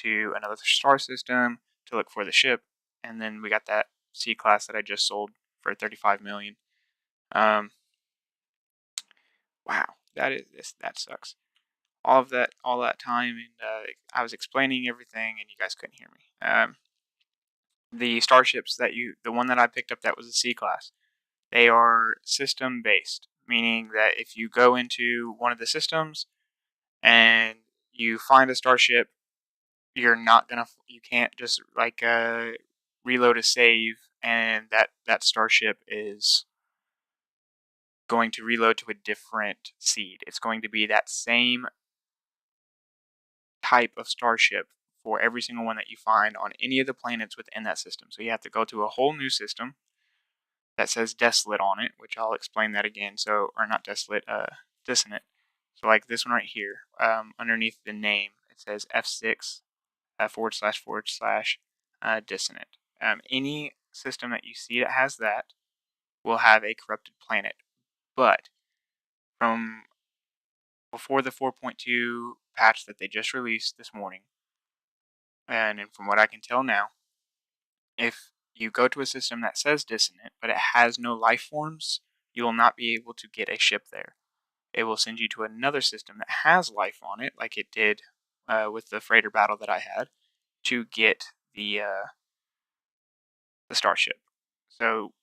to another star system to look for the ship, and then we got that C class that I just sold for 35 million. Wow, that sucks. All that time, and I was explaining everything, and you guys couldn't hear me. The starships the one that I picked up that was a C class, they are system based, meaning that if you go into one of the systems and you find a starship, you can't just like reload a save and that starship is going to reload to a different seed. It's going to be that same type of starship for every single one that you find on any of the planets within that system. So you have to go to a whole new system that says desolate on it, which I'll explain that again. So, or not desolate, dissonant. So like this one right here, underneath the name, it says F6 / dissonant. Any system that you see that has that will have a corrupted planet. But from before the 4.2 patch that they just released this morning, and from what I can tell now, if you go to a system that says dissonant, but it has no life forms, you will not be able to get a ship there. It will send you to another system that has life on it, like it did with the freighter battle that I had, to get the starship. So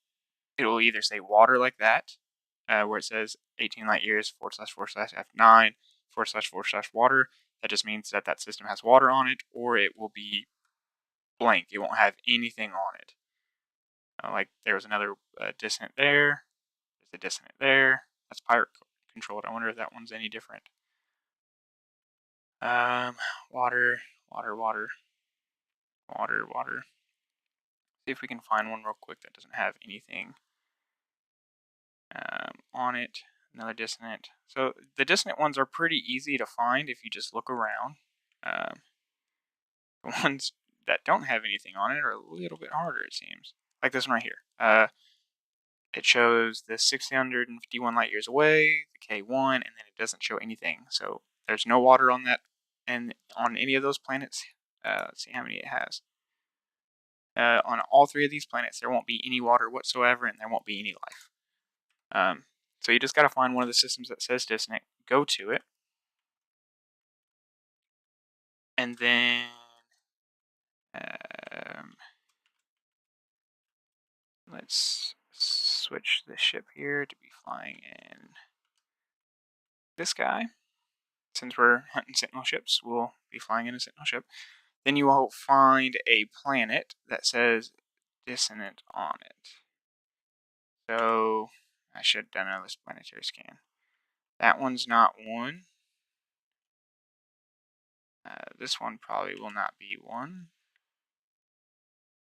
it will either say water like that, where it says 18 light years / F9 / water. That just means that that system has water on it, or it will be blank. It won't have anything on it. Like there was another dissonant there. There's a dissonant there. That's pirate controlled. I wonder if that one's any different. Water. See if we can find one real quick that doesn't have anything on it. Another dissonant. So the dissonant ones are pretty easy to find if you just look around. The ones that don't have anything on it are a little bit harder, it seems. Like this one right here. It shows the 651 light years away, the K1, and then it doesn't show anything. So there's no water on that, and on any of those planets. Let's see how many it has. On all 3 of these planets, there won't be any water whatsoever, and there won't be any life. So you just got to find one of the systems that says dissonant, go to it, and then let's switch the ship here to be flying in this guy. Since we're hunting sentinel ships, we'll be flying in a sentinel ship. Then you will find a planet that says dissonant on it. So I should have done another planetary scan. That one's not one. This one probably will not be one.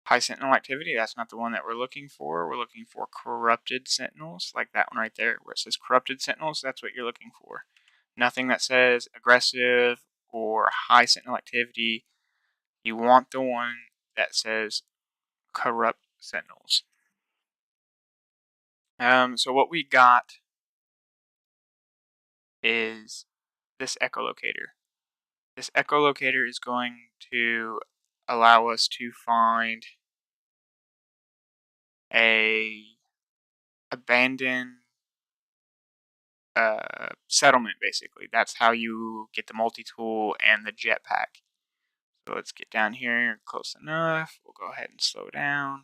High sentinel activity, that's not the one that we're looking for. We're looking for corrupted sentinels, like that one right there, where it says corrupted sentinels. That's what you're looking for. Nothing that says aggressive or high sentinel activity. You want the one that says corrupt sentinels. So what we got is this echolocator. This echolocator is going to allow us to find a abandoned settlement, basically. That's how you get the multi-tool and the jetpack. So let's get down here close enough. We'll go ahead and slow down.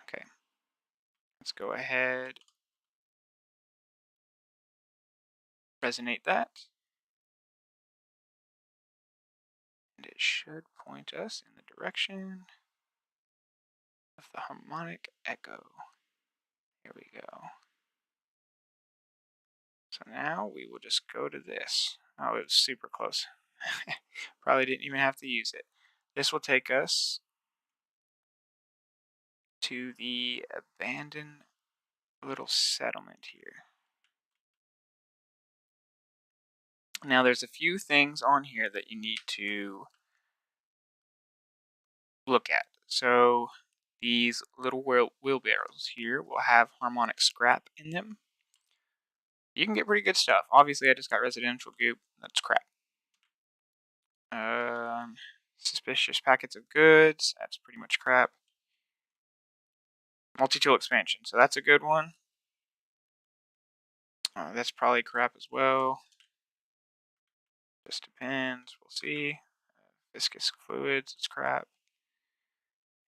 Okay. Let's go ahead. Resonate that. And it should point us in the direction of the harmonic echo. Here we go. So now we will just go to this. Oh, it was super close. Probably didn't even have to use it. This will take us to the abandoned little settlement here. Now there's a few things on here that you need to look at. So these little wheelbarrows here will have harmonic scrap in them. You can get pretty good stuff. Obviously I just got residential goop. That's crap. Suspicious packets of goods. That's pretty much crap. Multi-tool expansion. So that's a good one. That's probably crap as well. Just depends. We'll see. Viscous fluids. It's crap.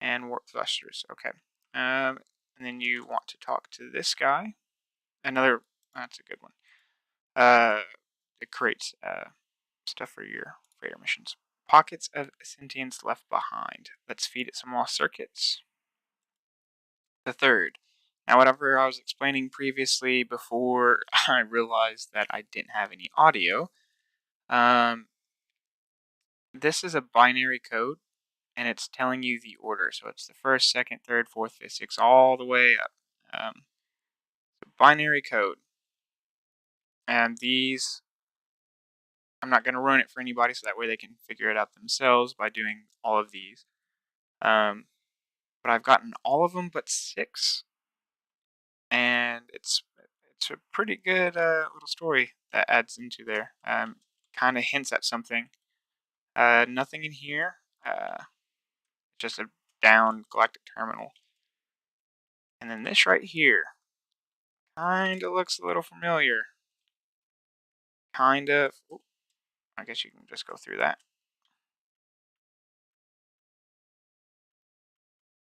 And warp thrusters. Okay. And then you want to talk to this guy. That's a good one. It creates stuff for your missions. Pockets of sentience left behind. Let's feed it some lost circuits. The third. Now, whatever I was explaining previously before I realized that I didn't have any audio, this is a binary code, and it's telling you the order. So it's the first, second, third, fourth, fifth, sixth, all the way up. Binary code. And these, I'm not going to ruin it for anybody so that way they can figure it out themselves by doing all of these. But I've gotten all of them but 6. And it's a pretty good little story that adds into there. Kind of hints at something. Nothing in here. Just a down galactic terminal. And then this right here kind of looks a little familiar. Kind of. I guess you can just go through that.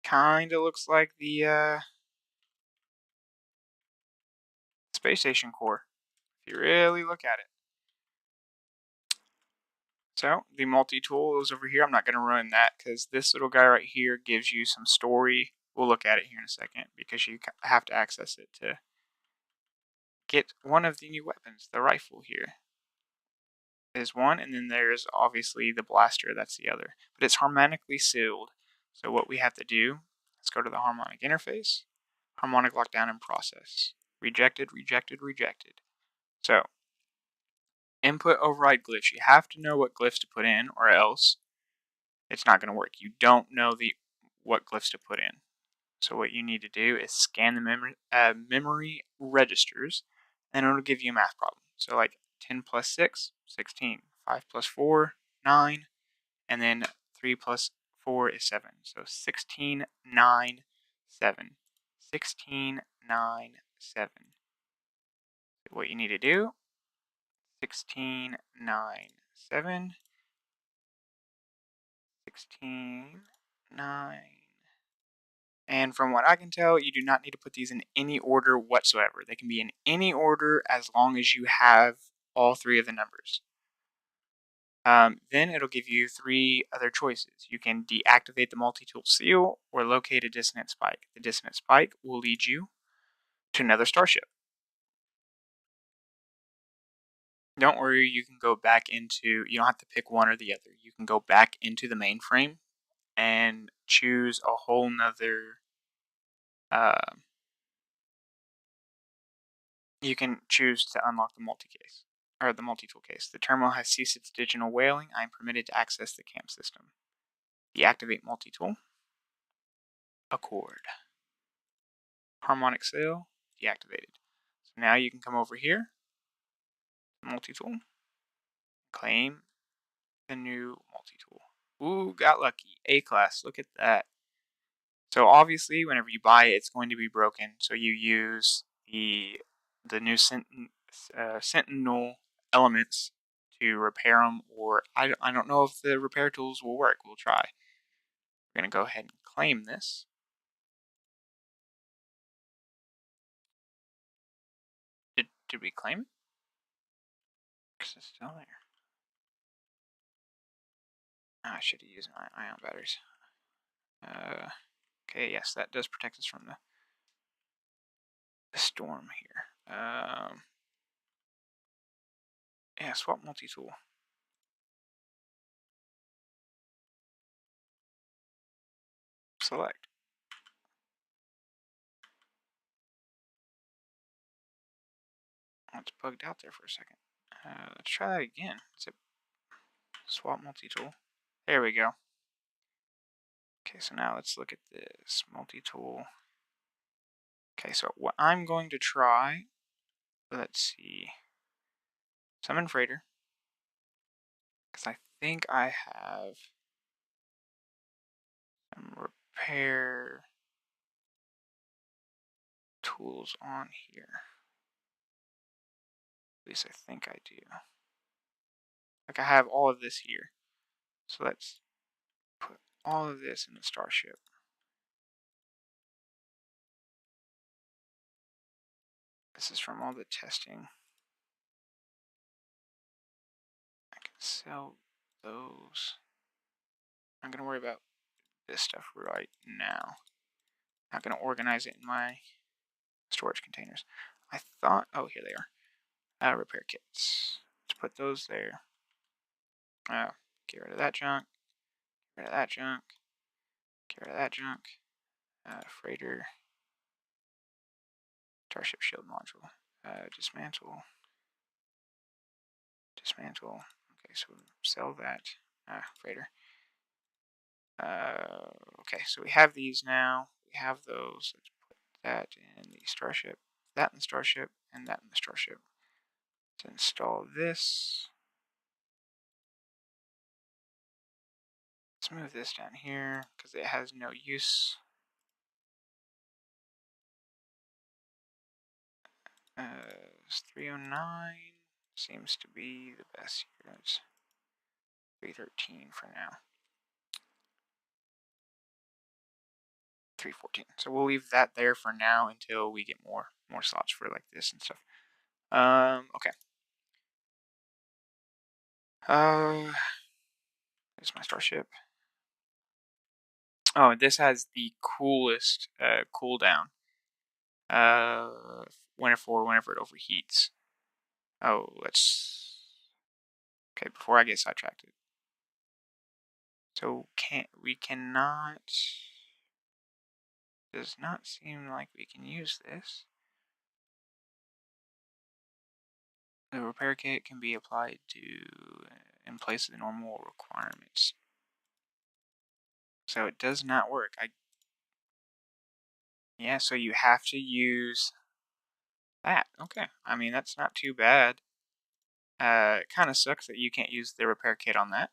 Kind of looks like the space station core, if you really look at it. So the multi-tool is over here. I'm not going to run that because this little guy right here gives you some story. We'll look at it here in a second because you have to access it to get one of the new weapons. The rifle here is one, and then there's obviously the blaster. That's the other. But it's harmonically sealed. So what we have to do, let's go to the harmonic interface. Harmonic lockdown and process. Rejected, rejected, rejected. So input override glyphs. You have to know what glyphs to put in, or else it's not going to work. You don't know what glyphs to put in. So what you need to do is scan the memory registers, and it'll give you a math problem. So like 10 plus 6, 16. 5 plus 4, 9. And then 3 plus 4 is 7. So 16, 9, 7. 16, 9, 7. What you need to do, 16, 9, 7. 16, 9. And from what I can tell, you do not need to put these in any order whatsoever. They can be in any order as long as you have all 3 of the numbers. Then it'll give you 3 other choices. You can deactivate the multi-tool seal or locate a dissonant spike. The dissonant spike will lead you to another starship. Don't worry, you can go back into, you don't have to pick one or the other. You can go back into the mainframe and choose a whole nother, you can choose to unlock the multi-case, or the multi-tool case. The terminal has ceased its digital whaling. I am permitted to access the camp system. Deactivate multi-tool. Accord. Harmonic seal. Deactivated. So now you can come over here. Multi-tool. Claim the new multi-tool. Ooh, got lucky. A-class. Look at that. So obviously, whenever you buy it, it's going to be broken. So you use the new Sentinel elements to repair them, or I don't know if the repair tools will work. We'll try. We're going to go ahead and claim this. Did we claim it? Because it's still there. I should have used my ion batteries. Okay, yes, that does protect us from the storm here. Yeah, swap multi-tool. Select. It's bugged out there for a second. Let's try that again. Is it swap multi-tool? There we go. Okay, so now let's look at this multi-tool. Okay, so what I'm going to try, let's see, summon freighter, because I think I have and repair tools on here. At least I think I do. Like I have all of this here. So let's put all of this in the starship. This is from all the testing. I can sell those. I'm going to worry about this stuff right now. Not going to organize it in my storage containers. I thought, oh, here they are. Repair kits. Let's put those there. Get rid of that junk. Get rid of that junk. Get rid of that junk. Freighter. Starship shield module. Dismantle. Dismantle. Okay, so sell that. Freighter. Okay, so we have these now. We have those. Let's put that in the starship. That in the starship. And that in the starship. Let's install this. Let's move this down here because it has no use. It's 309 seems to be the best here. It's 313 for now. 314. So we'll leave that there for now until we get more slots for like this and stuff. Okay. Here's my starship. Oh, this has the coolest cooldown. Whenever it overheats. Oh, let's. Okay, before I get sidetracked. So we cannot. Does not seem like we can use this. The repair kit can be applied to in place of the normal requirements. So it does not work. Yeah, so you have to use that. Okay. I mean, that's not too bad. It kind of sucks that you can't use the repair kit on that.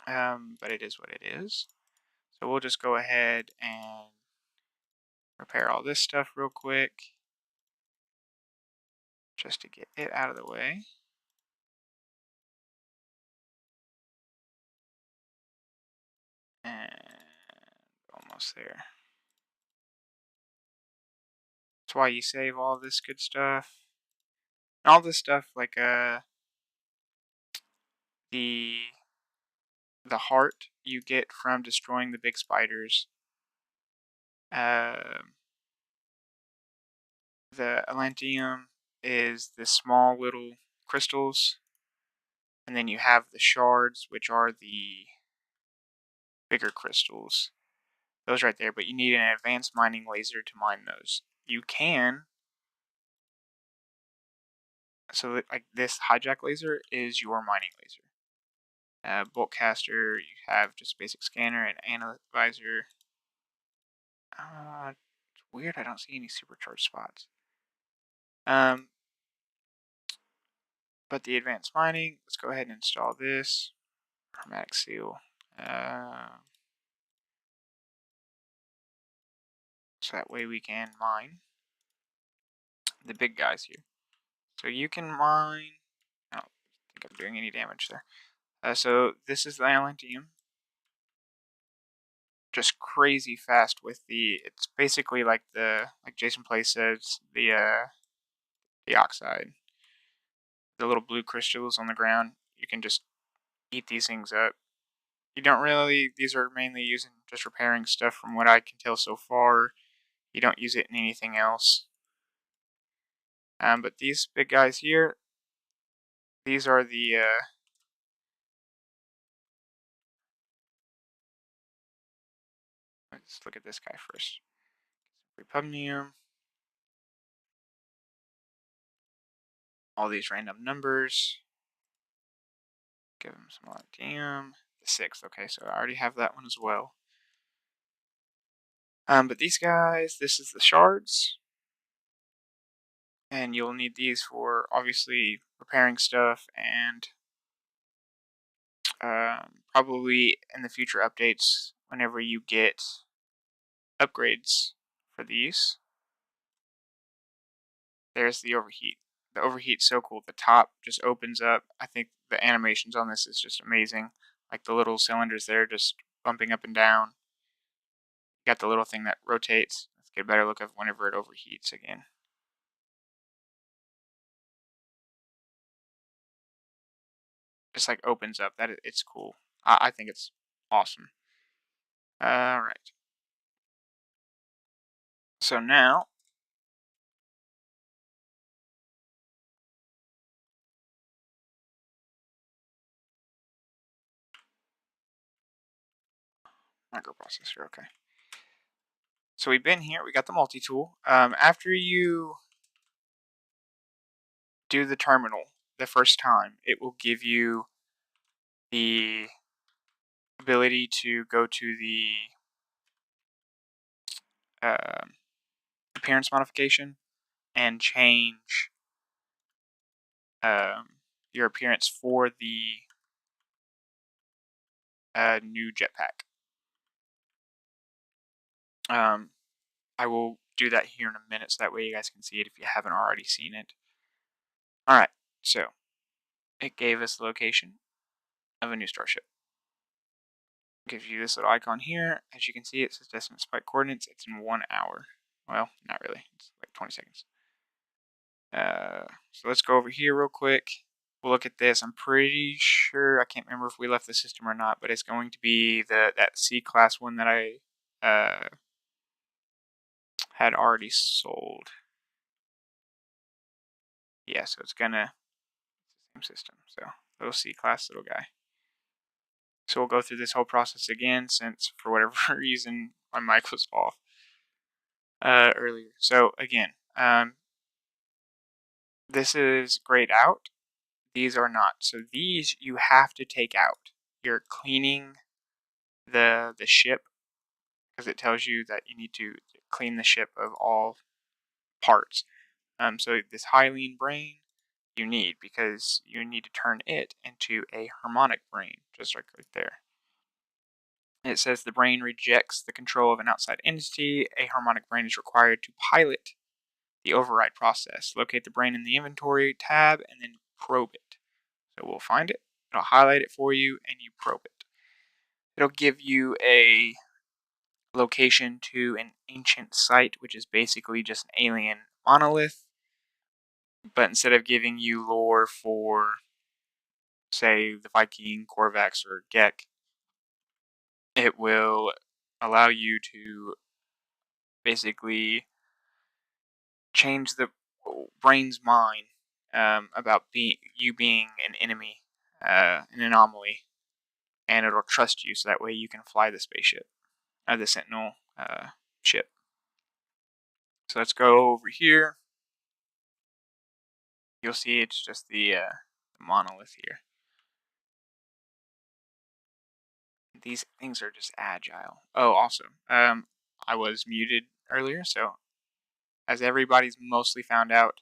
But it is what it is. So we'll just go ahead and repair all this stuff real quick. Just to get it out of the way. And almost there. That's why you save all this good stuff. And all this stuff like the heart you get from destroying the big spiders. The Atlantium is the small little crystals. And then you have the shards, which are the bigger crystals. Those right there, but you need an advanced mining laser to mine those. You can. So like this hijack laser is your mining laser. Bolt caster, you have just basic scanner and analyzer. It's weird I don't see any supercharged spots. But the advanced mining, let's go ahead and install this. Chromatic seal. So that way we can mine the big guys here. So you can mine. I don't think I'm doing any damage there. So this is the Atlantium. Just crazy fast with the. It's basically like Jason Play says, the oxide. The little blue crystals on the ground. You can just eat these things up. You don't really. These are mainly used in just repairing stuff, from what I can tell so far. You don't use it in anything else. But these big guys here, these are the let's look at this guy first. Repugnium. All these random numbers. Give him some Atlantium. The 6th, okay, so I already have that one as well. But these guys, this is the shards. And you'll need these for, obviously, repairing stuff and probably in the future updates, whenever you get upgrades for these. There's the overheat. The overheat's so cool. The top just opens up. I think the animations on this is just amazing. Like the little cylinders there just bumping up and down. You got the little thing that rotates. Let's get a better look of whenever it overheats again. Just like opens up. It's cool. I think it's awesome. All right. So now microprocessor. Okay. So we've been here. We got the multi-tool. After you do the terminal the first time, it will give you the ability to go to the appearance modification and change your appearance for the new jetpack. I will do that here in a minute so that way you guys can see it if you haven't already seen it. Alright, so it gave us the location of a new starship. Gives you this little icon here. As you can see, it says destination spike coordinates. It's in 1 hour. Well, not really. It's like 20 seconds. So let's go over here real quick. We'll look at this. I'm pretty sure, I can't remember if we left the system or not, but it's going to be that C-class one that I had already sold. Yeah, so it's the same system. So little C-class little guy. So we'll go through this whole process again since for whatever reason my mic was off earlier. So again, this is grayed out. These are not. So these you have to take out. You're cleaning the ship because it tells you that you need to clean the ship of all parts. So this hyaline brain you need because you need to turn it into a harmonic brain, just like right there. It says the brain rejects the control of an outside entity. A harmonic brain is required to pilot the override process. Locate the brain in the inventory tab and then probe it. So we'll find it, it'll highlight it for you, and you probe it. It'll give you a location to an ancient site, which is basically just an alien monolith. But instead of giving you lore for, say, the Viking, Korvax, or Gek, it will allow you to basically change the brain's mind about you being an enemy, an anomaly, and it'll trust you so that way you can fly the spaceship, the Sentinel ship. So let's go over here. You'll see it's just the monolith here. These things are just agile. Oh, also, I was muted earlier, so as everybody's mostly found out,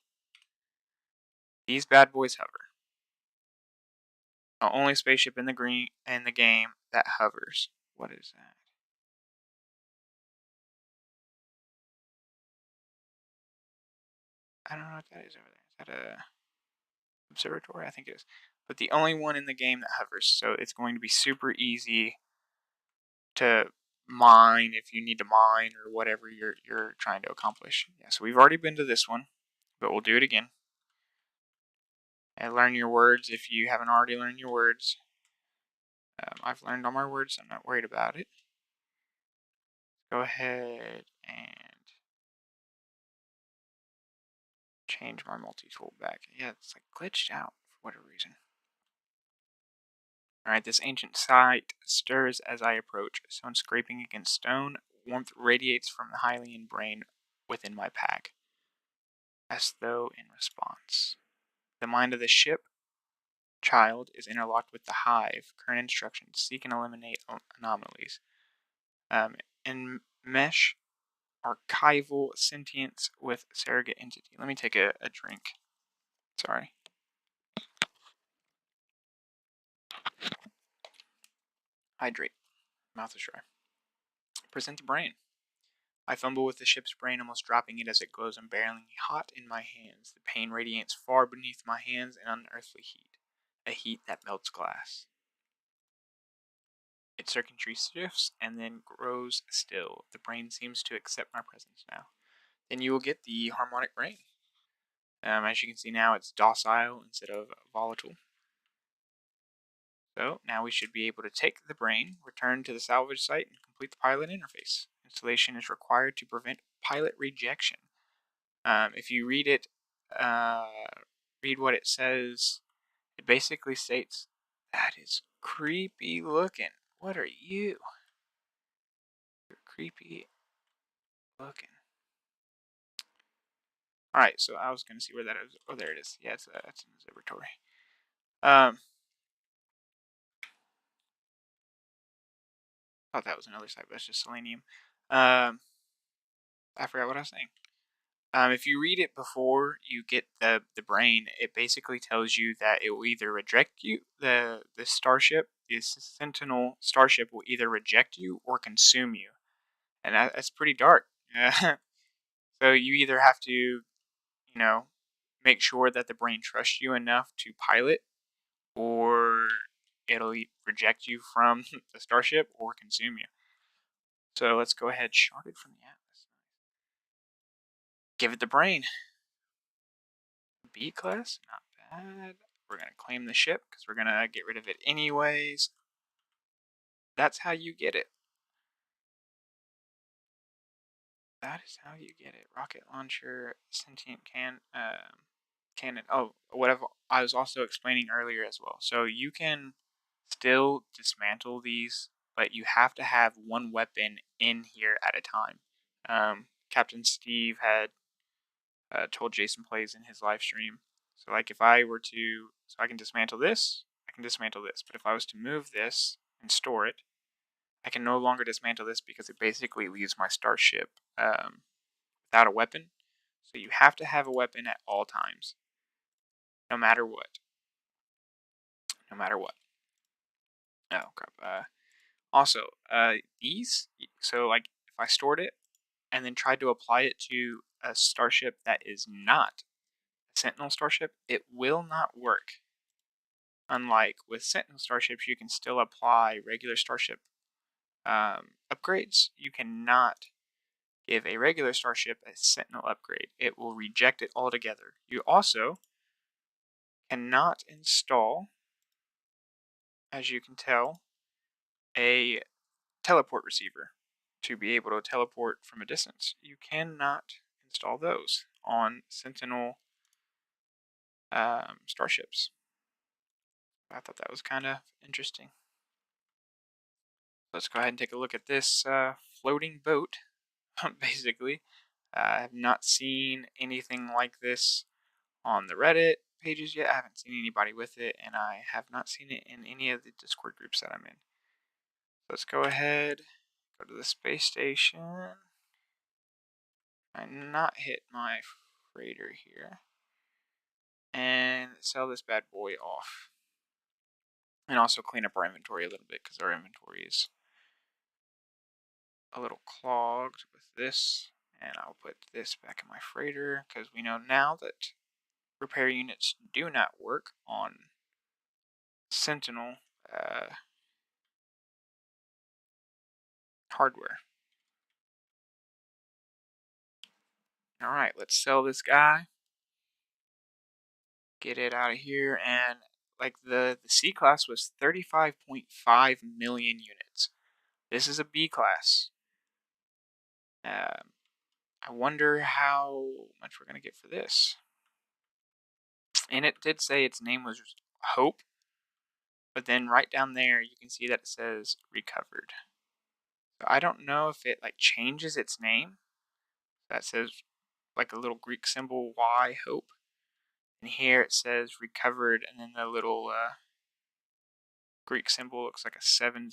these bad boys hover. The only spaceship in the game that hovers. What is that? I don't know what that is over there. Is that a observatory? I think it is. But the only one in the game that hovers, so it's going to be super easy to mine if you need to mine or whatever you're trying to accomplish. Yeah, so we've already been to this one, but we'll do it again. And learn your words if you haven't already learned your words. I've learned all my words, so I'm not worried about it. Go ahead and change my multi-tool back. Yeah, it's like glitched out for whatever reason. Alright, this ancient site stirs as I approach. Stone scraping against stone. Warmth radiates from the Hylian brain within my pack, as though in response. The mind of the ship child is interlocked with the hive. Current instructions: seek and eliminate anomalies. Enmesh archival sentience with surrogate entity. Let me take a drink. Sorry. Hydrate. Mouth is dry. Present the brain. I fumble with the ship's brain, almost dropping it as it glows unbearably hot in my hands. The pain radiates far beneath my hands in unearthly heat, a heat that melts glass. Its circuitry shifts and then grows still. The brain seems to accept my presence now. Then you will get the harmonic brain. As you can see now, it's docile instead of volatile. So now we should be able to take the brain, return to the salvage site, and complete the pilot interface. Installation is required to prevent pilot rejection. If you read it, read what it says, it basically states, that is creepy looking. What are you? You're creepy looking. Alright, so I was going to see where that is. Oh, there it is. Yeah, it's in the observatory. Thought that was another site, but it's just selenium. I forgot what I was saying. If you read it before you get the brain, it basically tells you that it will either reject you, the starship, the Sentinel starship will either reject you or consume you, and that's pretty dark. So you either have to, make sure that the brain trusts you enough to pilot, or it'll reject you from the starship or consume you. So let's go ahead, sharded from the atlas. Give it the brain. B class, not bad. We're going to claim the ship because we're going to get rid of it anyways. That's how you get it. That is how you get it. Rocket launcher, sentient cannon. Oh, what I was also explaining earlier as well. So you can still dismantle these, but you have to have one weapon in here at a time. Captain Steve had told Jason Plays in his live stream. So like if I were to, so I can dismantle this, but if I was to move this and store it, I can no longer dismantle this because it basically leaves my starship without a weapon. So you have to have a weapon at all times, no matter what. No matter what. Oh crap. Also, these. So like if I stored it and then tried to apply it to a starship that is not a Sentinel starship, it will not work. Unlike with Sentinel starships, you can still apply regular starship upgrades. You cannot give a regular starship a Sentinel upgrade. It will reject it altogether. You also cannot install, as you can tell, a teleport receiver to be able to teleport from a distance. You cannot install those on Sentinel starships. I thought that was kind of interesting. Let's go ahead and take a look at this floating boat, basically. I have not seen anything like this on the Reddit pages yet. I haven't seen anybody with it, and I have not seen it in any of the Discord groups that I'm in. Let's go ahead, go to the space station. I not hit my freighter here, and sell this bad boy off. And also clean up our inventory a little bit, because our inventory is a little clogged with this. And I'll put this back in my freighter, because we know now that repair units do not work on Sentinel hardware. Alright, let's sell this guy. Get it out of here. And like the C class was 35.5 million units. This is a B class. I wonder how much we're going to get for this. And it did say its name was Hope. But then right down there, you can see that it says recovered. So I don't know if it like changes its name. That says like a little Greek symbol Y, Hope. And here it says recovered, and then the little Greek symbol looks like a 7-0.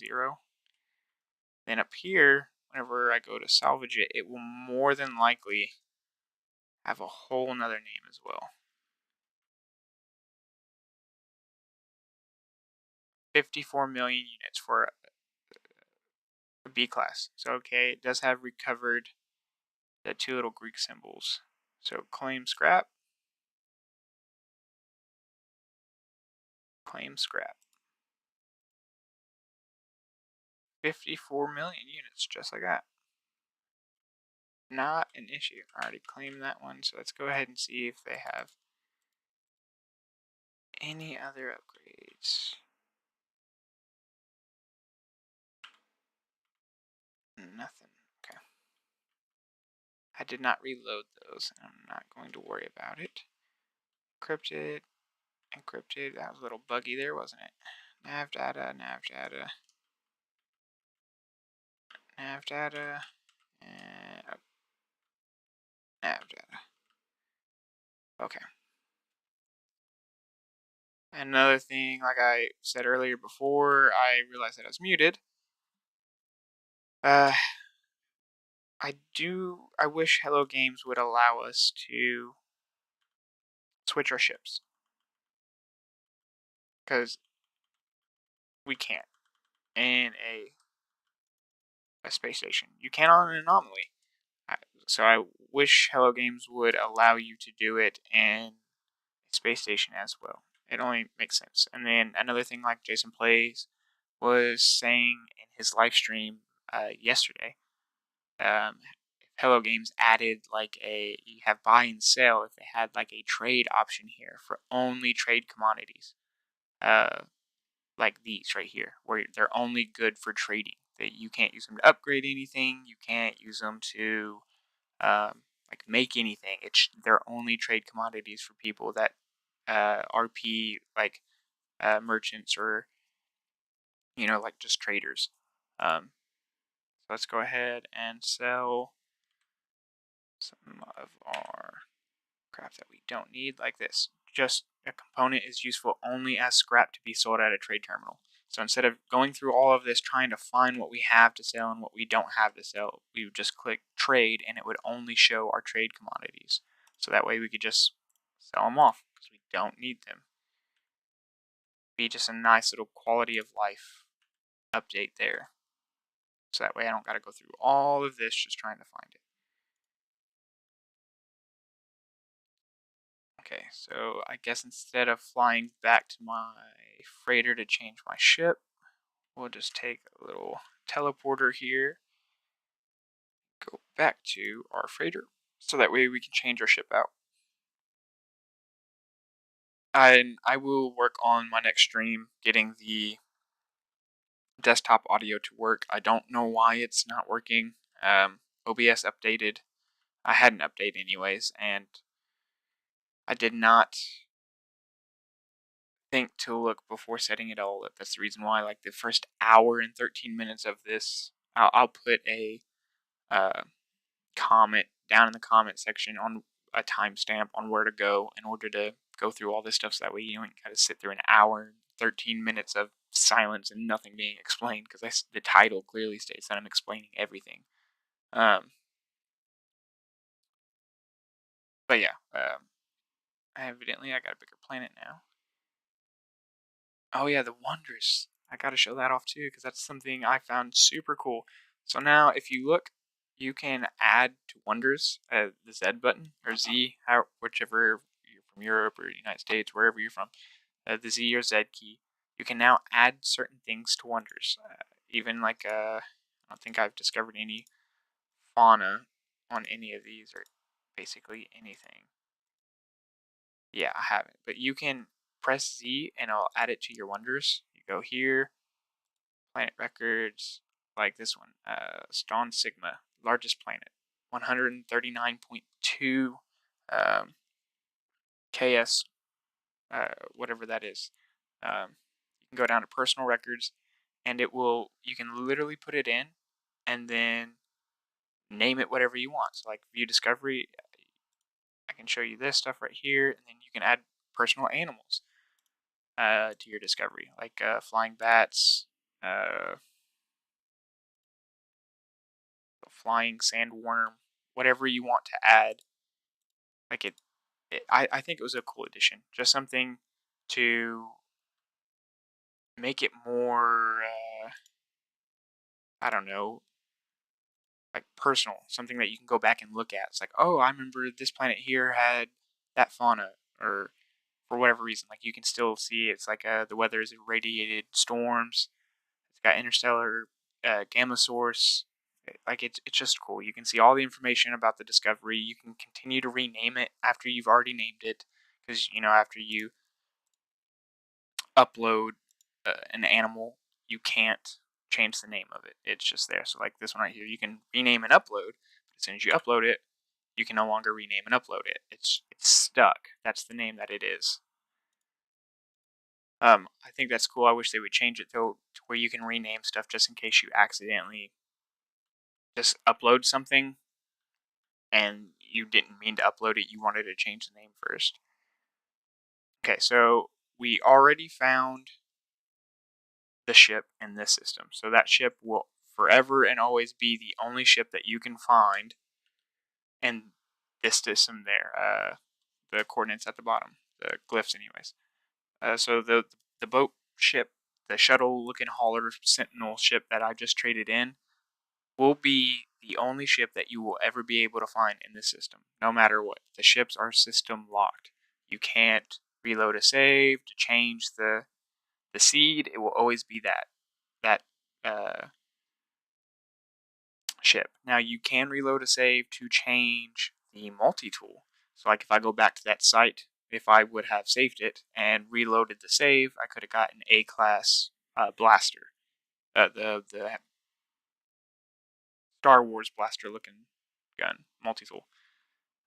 Then up here, whenever I go to salvage it, it will more than likely have a whole nother name as well. 54 million units for a a B class. So okay, it does have recovered the two little Greek symbols. So claim scrap, claim scrap. 54 million units, just like that. Not an issue. I already claimed that one, so let's go ahead and see if they have any other upgrades. Nothing. Okay. I did not reload those, and I'm not going to worry about it. Encrypted, encrypted. That was a little buggy there, wasn't it? Nav data, nav data, nav data, and nav data. Okay. Another thing, like I said earlier before, I realized that I was muted. Uh, I wish Hello Games would allow us to switch our ships. Because we can't in a space station. You can on an anomaly. So I wish Hello Games would allow you to do it in a space station as well. It only makes sense. And then another thing, like Jason Plays was saying in his live stream yesterday, if Hello Games added like you have buy and sell, if they had like a trade option here for only trade commodities, like these right here, where they're only good for trading. That you can't use them to upgrade anything. You can't use them to like make anything. They're only trade commodities for people that RP like merchants or like just traders. So let's go ahead and sell some of our crap that we don't need, like this. Just a component is useful only as scrap to be sold at a trade terminal. So instead of going through all of this trying to find what we have to sell and what we don't have to sell, we would just click trade and it would only show our trade commodities. So that way we could just sell them off because we don't need them. Be just a nice little quality of life update there. So that way I don't got to go through all of this just trying to find it. Okay, so I guess instead of flying back to my freighter to change my ship, we'll just take a little teleporter here, go back to our freighter, so that way we can change our ship out. And I will work on my next stream getting the desktop audio to work. I don't know why it's not working. OBS updated. I had an update anyways, and I did not think to look before setting it all up. That's the reason why, like, the first hour and 13 minutes of this, I'll put a comment down in the comment section on a timestamp on where to go in order to go through all this stuff, so that way you don't gotta sit through an hour and 13 minutes of silence and nothing being explained, because the title clearly states that I'm explaining everything. But yeah, evidently I got a bigger planet now. Oh yeah, the wonders. I gotta show that off too, because that's something I found super cool. So now, if you look, you can add to wonders the Z button, or Z, whichever you're from, Europe or United States, wherever you're from, the Z or Z key. You can now add certain things to wonders. Even like, I don't think I've discovered any fauna on any of these, or basically anything. Yeah, I haven't. But you can press Z and I'll add it to your wonders. You go here, planet records, like this one, Stone Sigma, largest planet, 139.2 KS, whatever that is. You can go down to personal records, and you can literally put it in, and then name it whatever you want. So like view discovery, I can show you this stuff right here, and then you can add personal animals to your discovery, like flying bats, flying sandworm, whatever you want to add. Like I think it was a cool addition. Just something to make it more I don't know, like personal, something that you can go back and look at. It's like, oh, I remember this planet here had that fauna, or for whatever reason, like you can still see it's like the weather is irradiated storms. It's got interstellar gamma source. Like it's just cool. You can see all the information about the discovery. You can continue to rename it after you've already named it, because after you upload an animal, you can't change the name of it. It's just there. So like this one right here, you can rename and upload. But as soon as you upload it, you can no longer rename and upload it. It's stuck. That's the name that it is. I think that's cool. I wish they would change it though to where you can rename stuff just in case you accidentally just upload something and you didn't mean to upload it. You wanted to change the name first. Okay, so we already found the ship in this system. So that ship will forever and always be the only ship that you can find in this system there. The coordinates at the bottom, the glyphs anyways. So the boat ship, the shuttle looking hauler sentinel ship that I just traded in, will be the only ship that you will ever be able to find in this system, no matter what. The ships are system locked. You can't reload a save to change the seed. It will always be that ship. Now you can reload a save to change the multi-tool. So like if I go back to that site, if I would have saved it and reloaded the save, I could have gotten a class blaster, the Star Wars blaster looking gun multi-tool.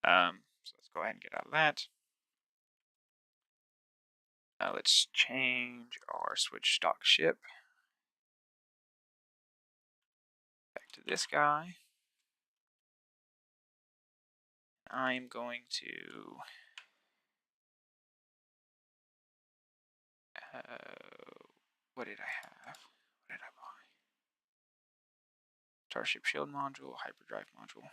So let's go ahead and get out of that. Let's change our switch stock ship back to this guy. I'm going to what did I have? What did I buy? Starship Shield module, hyperdrive module.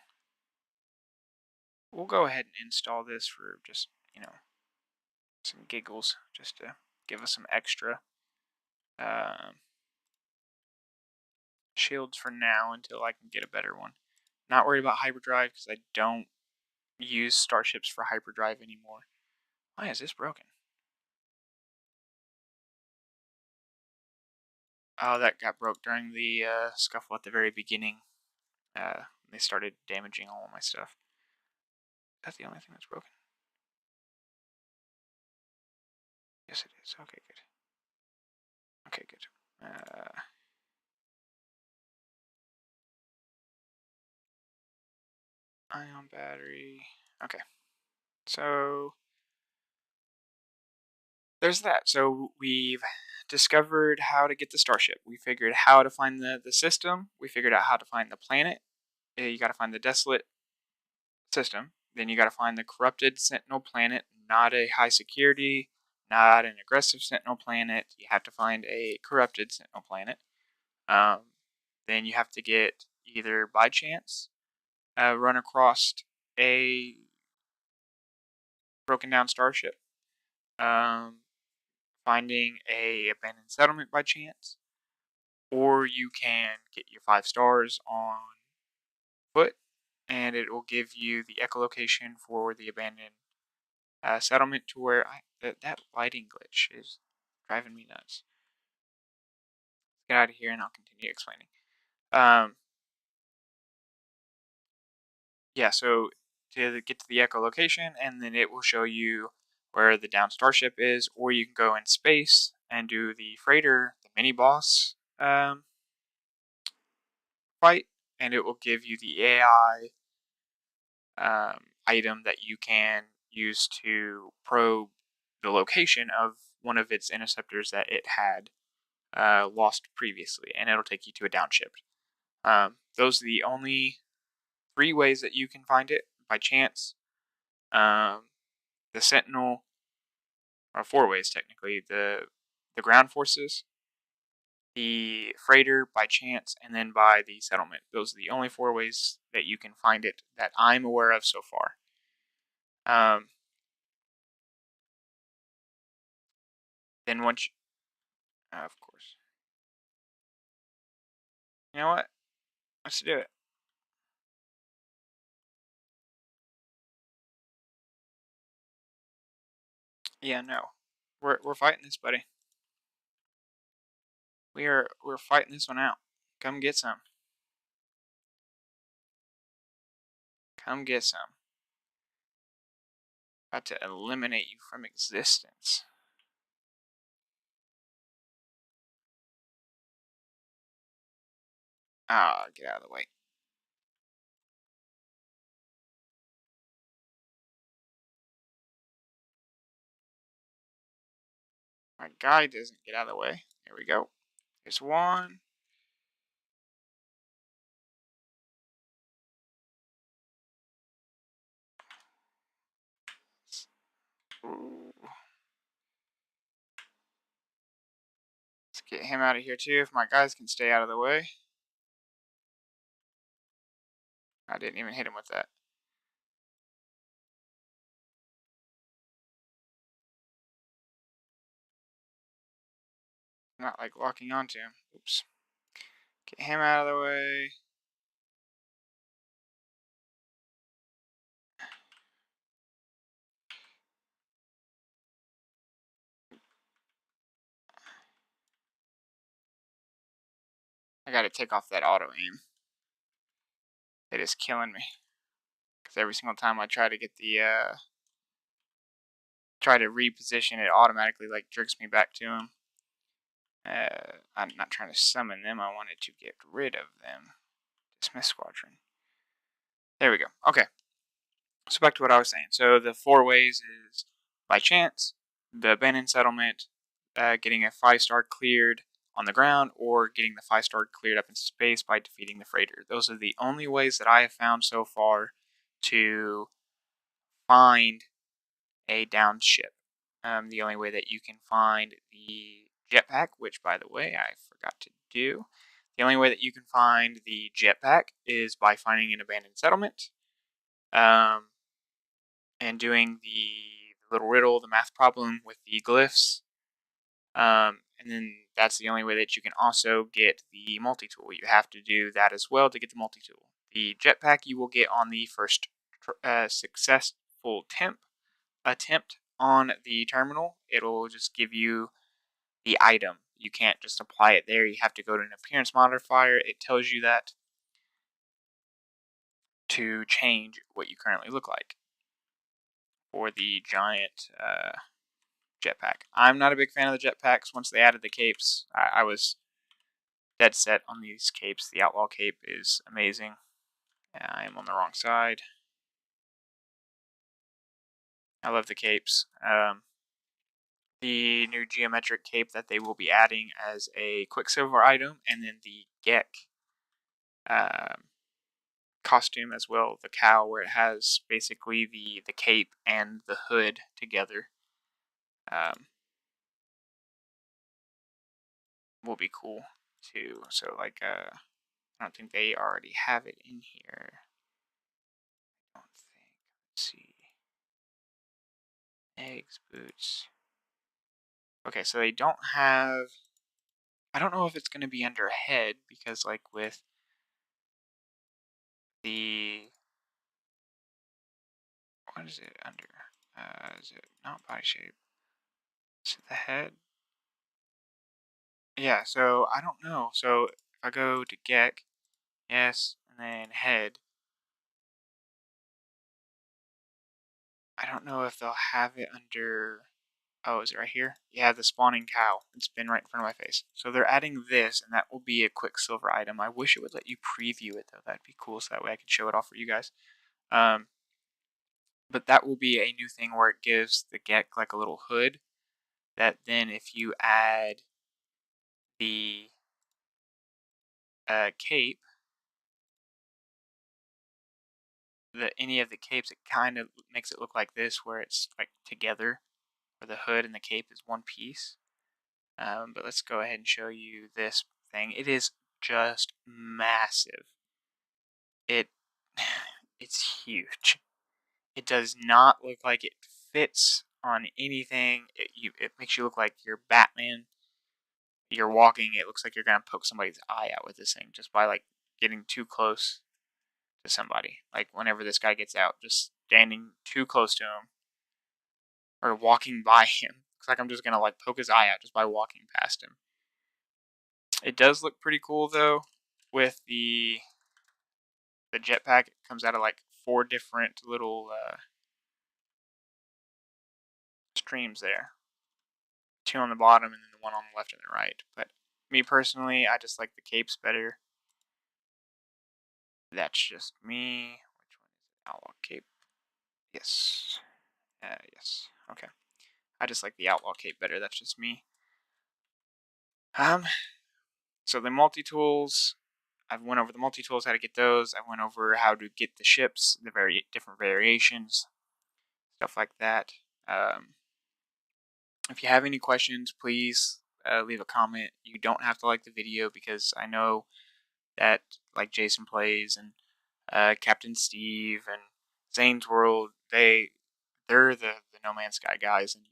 We'll go ahead and install this for just, some giggles, just to give us some extra shields for now until I can get a better one. Not worried about hyperdrive because I don't use starships for hyperdrive anymore. Why is this broken? Oh, that got broke during the scuffle at the very beginning. They started damaging all of my stuff. That's the only thing that's broken. Yes, it is. Okay, good. Okay, good. Ion battery. Okay. So there's that. So we've discovered how to get the starship. We figured how to find the system. We figured out how to find the planet. You got to find the desolate system. Then you got to find the corrupted sentinel planet, not a high security, not an aggressive sentinel planet. You have to find a corrupted sentinel planet. Then you have to get either by chance run across a broken down starship, finding a abandoned settlement by chance, or you can get your 5 stars on foot, and it will give you the echolocation for the abandoned settlement to where that lighting glitch is driving me nuts. Let's get out of here and I'll continue explaining. Yeah, so to get to the echolocation, and then it will show you where the down starship is, or you can go in space and do the freighter, the mini boss fight, and it will give you the AI item that you can use to probe the location of one of its interceptors that it had lost previously, and it'll take you to a downship. Those are the only 3 ways that you can find it by chance. The Sentinel, or 4 ways technically, the ground forces, the freighter by chance, and then by the settlement. Those are the only 4 ways that you can find it that I'm aware of so far. Then once, of course. You know what? Let's do it. Yeah, no. We're fighting this, buddy. We're fighting this one out. Come get some. Come get some. About to eliminate you from existence. Ah, get out of the way. My guy doesn't get out of the way. There we go. Here's one. Ooh. Let's get him out of here too if my guys can stay out of the way. I didn't even hit him with that. Not like locking onto him. Oops. Get him out of the way. I gotta take off that auto aim. It is killing me. Because every single time I try to get the, try to reposition, it automatically, like, jerks me back to him. I'm not trying to summon them. I wanted to get rid of them. Dismiss squadron. There we go. Okay. So back to what I was saying. So the 4 ways is by chance, the abandoned settlement, getting a 5-star cleared on the ground, or getting the 5-star cleared up in space by defeating the freighter. Those are the only ways that I have found so far to find a downed ship. The only way that you can find the jetpack, which by the way I forgot to do, the only way that you can find the jetpack is by finding an abandoned settlement. And doing the little riddle, the math problem with the glyphs. And then that's the only way that you can also get the multi-tool. You have to do that as well to get the multi-tool. The jetpack you will get on the first successful attempt on the terminal. It'll just give you the item. You can't just apply it there. You have to go to an appearance modifier. It tells you that to change what you currently look like for the giant jetpack. I'm not a big fan of the jetpacks. Once they added the capes, I was dead set on these capes. The Outlaw cape is amazing. I am on the wrong side. I love the capes. The new geometric cape that they will be adding as a Quicksilver item, and then the Gek costume as well, the cow, where it has basically the cape and the hood together. Will be cool too. So like I don't think they already have it in here. I don't think. Let's see. Eggs, boots. Okay, so they don't have. I don't know if it's going to be under head because, like, with the. What is it under? Is it not body shape? Is it the head? Yeah, so I don't know. So if I go to Gek, yes, and then head, I don't know if they'll have it under. Oh, is it right here? Yeah, the spawning cow. It's been right in front of my face. So they're adding this, and that will be a Quicksilver item. I wish it would let you preview it, though. That'd be cool, so that way I could show it off for you guys. But that will be a new thing where it gives the Gek like a little hood. That then, if you add the cape, any of the capes, it kind of makes it look like this, where it's like together, where the hood and the cape is one piece. But let's go ahead and show you this thing. It is just massive. It it's huge. It does not look like it fits on anything. It makes you look like you're Batman. you're walking, it looks like you're gonna poke somebody's eye out with this thing just by like getting too close to somebody. Like whenever this guy gets out, just standing too close to him or walking by him. Looks like I'm just gonna like poke his eye out just by walking past him. It does look pretty cool though with the jetpack. It comes out of like 4 different little streams there. 2 on the bottom and then the one on the left and the right. But me personally, I just like the capes better. That's just me. Which one is it? Outlaw cape? Yes. Yes. Okay. I just like the outlaw cape better. That's just me. So the multi-tools, I've went over the multi-tools, how to get those. I went over how to get the ships, the different variations, stuff like that. If you have any questions, please leave a comment. You don't have to like the video because I know that like Jason Plays and Captain Steve and Zane's World, they're the No Man's Sky guys, and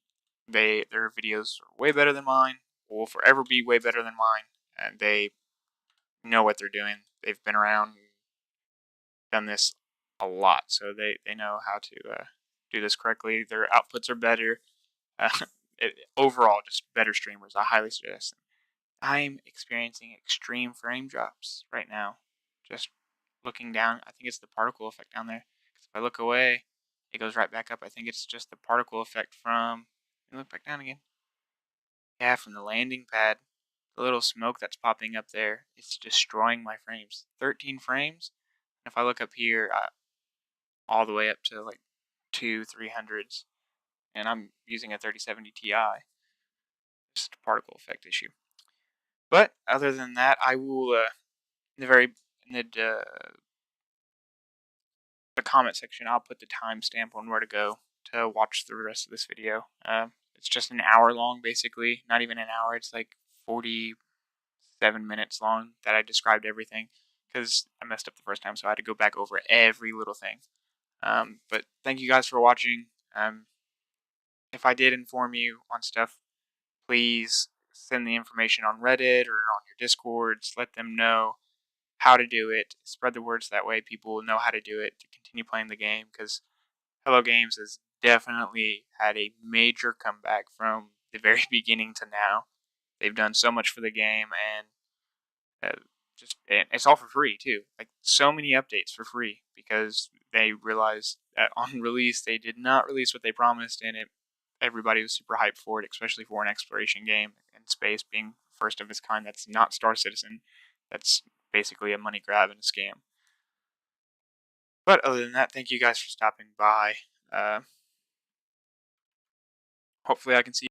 their videos are way better than mine. Will forever be way better than mine, and they know what they're doing. They've been around, and done this a lot, so they know how to do this correctly. Their outputs are better. Uh, overall, just better streamers. I highly suggest them. I'm experiencing extreme frame drops right now. Just looking down, I think it's the particle effect down there. 'Cause if I look away, it goes right back up. I think it's just the particle effect from. Look back down again. Yeah, from the landing pad. The little smoke that's popping up there, it's destroying my frames. 13 frames. If I look up here, all the way up to like 300s, and I'm using a 3070 Ti. Just a particle effect issue. But other than that, I will in the very in the comment section, I'll put the timestamp on where to go to watch the rest of this video. It's just an hour long, basically. Not even an hour. It's like 47 minutes long that I described everything because I messed up the first time, so I had to go back over every little thing. But thank you guys for watching. If I did inform you on stuff, please send the information on Reddit or on your Discords. Let them know how to do it. Spread the word so that way people will know how to do it to continue playing the game, because Hello Games has definitely had a major comeback from the very beginning to now. They've done so much for the game, and and it's all for free too. Like so many updates for free because they realized that on release they did not release what they promised, and everybody was super hyped for it, especially for an exploration game in space, being first of its kind. That's not Star Citizen. That's basically a money grab and a scam. But other than that, thank you guys for stopping by. Hopefully I can see